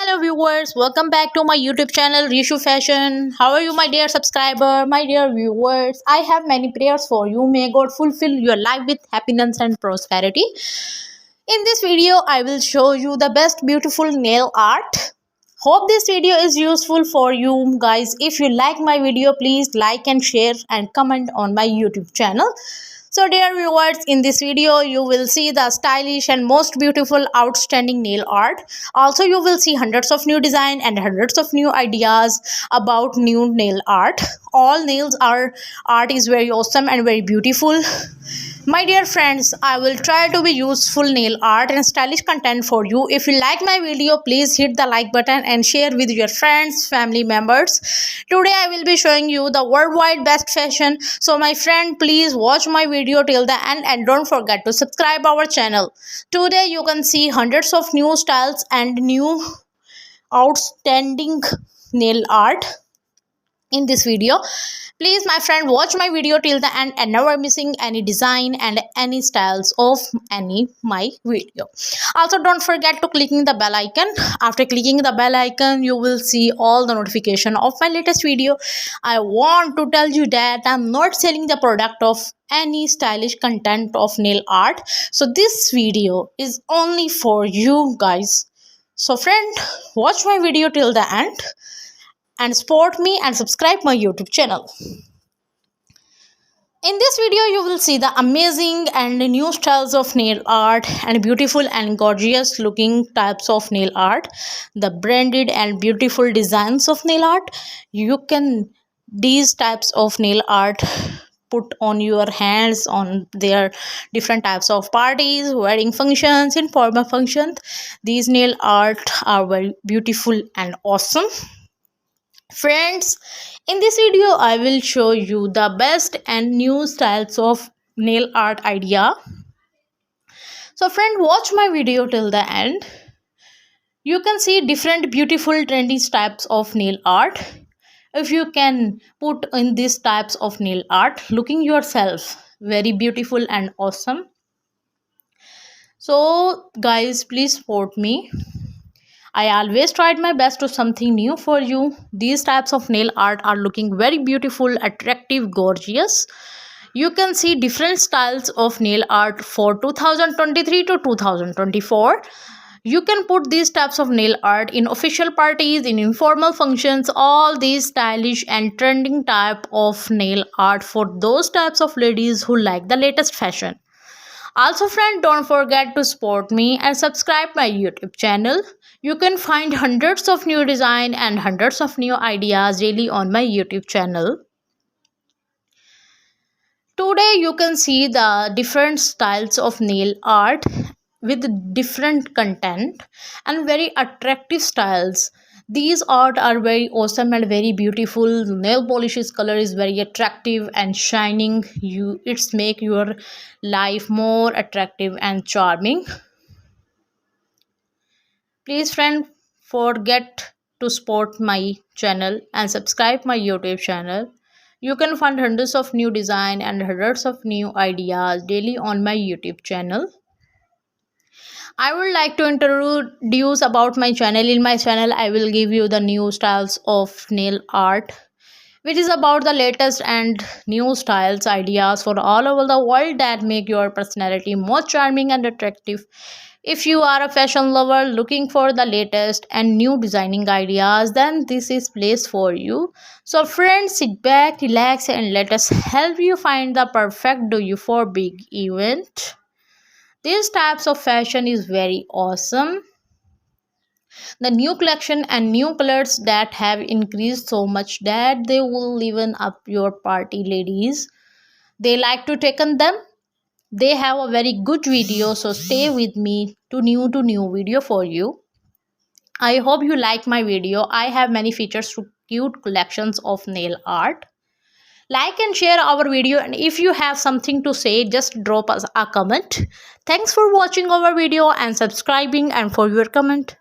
Hello viewers, welcome back to my YouTube channel Rishu Fashion. How are you my dear subscriber, my dear viewers? I have many prayers for you. May God fulfill your life with happiness and prosperity. In this video, I will show you the best beautiful nail art. Hope this video is useful for you guys. If you like my video, please like and share and comment on my YouTube channel. So dear viewers, in this video you will see the stylish and most beautiful outstanding nail art. Also you will see hundreds of new design and hundreds of new ideas about new nail art. All nails art is very awesome and very beautiful. My dear friends, I will try to be useful nail art and stylish content for you. If you like my video, please hit the like button and share with your friends, family members. Today I will be showing you the worldwide best fashion. So my friend, please watch my video till the end and don't forget to subscribe our channel. Today you can see hundreds of new styles and new outstanding nail art in this video. Please my friend, watch my video till the end and never missing any design and any styles of any my video. Also don't forget to clicking the bell icon. After clicking the bell icon, you will see all the notification of my latest video. I want to tell you that I'm not selling the product of any stylish content of nail art. So this video is only for you guys. So friend, watch my video till the end and support me and subscribe my YouTube channel. In this video you will see the amazing and new styles of nail art and beautiful and gorgeous looking types of nail art, the branded and beautiful designs of nail art. You can these types of nail art put on your hands on their different types of parties, wedding functions, informal functions. These nail art are very beautiful and awesome. Friends, in this video I will show you the best and new styles of nail art idea. So friend, watch my video till the end. You can see different beautiful trendy types of nail art. If you can put in these types of nail art, looking yourself very beautiful and awesome. So guys, please support me. I always tried my best to something new for you. These types of nail art are looking very beautiful, attractive, gorgeous. You can see different styles of nail art for 2023 to 2024. You can put these types of nail art in official parties, in informal functions, all these stylish and trending type of nail art for those types of ladies who like the latest fashion. Also friend, don't forget to support me and subscribe my YouTube channel. You can find hundreds of new design and hundreds of new ideas daily on my YouTube channel. Today you can see the different styles of nail art with different content and very attractive styles. These art are very awesome and very beautiful. Nail polishes color is very attractive and shining. It's make your life more attractive and charming. Please friend, forget to support my channel and subscribe my YouTube channel. You can find hundreds of new design and hundreds of new ideas daily on my YouTube channel. I would like to introduce about my channel. In my channel I will give you the new styles of nail art, which is about the latest and new styles ideas for all over the world that make your personality more charming and attractive. If you are a fashion lover looking for the latest and new designing ideas, then this is place for you. So friends, sit back, relax and let us help you find the perfect do you for big event. These types of fashion is very awesome. The new collection and new colors that have increased so much that they will liven up your party ladies. They like to take on them. They have a very good video, so stay with me to new video for you. I hope you like my video. I have many features to cute collections of nail art. Like and share our video, and if you have something to say, just drop us a comment. Thanks for watching our video and subscribing and for your comment.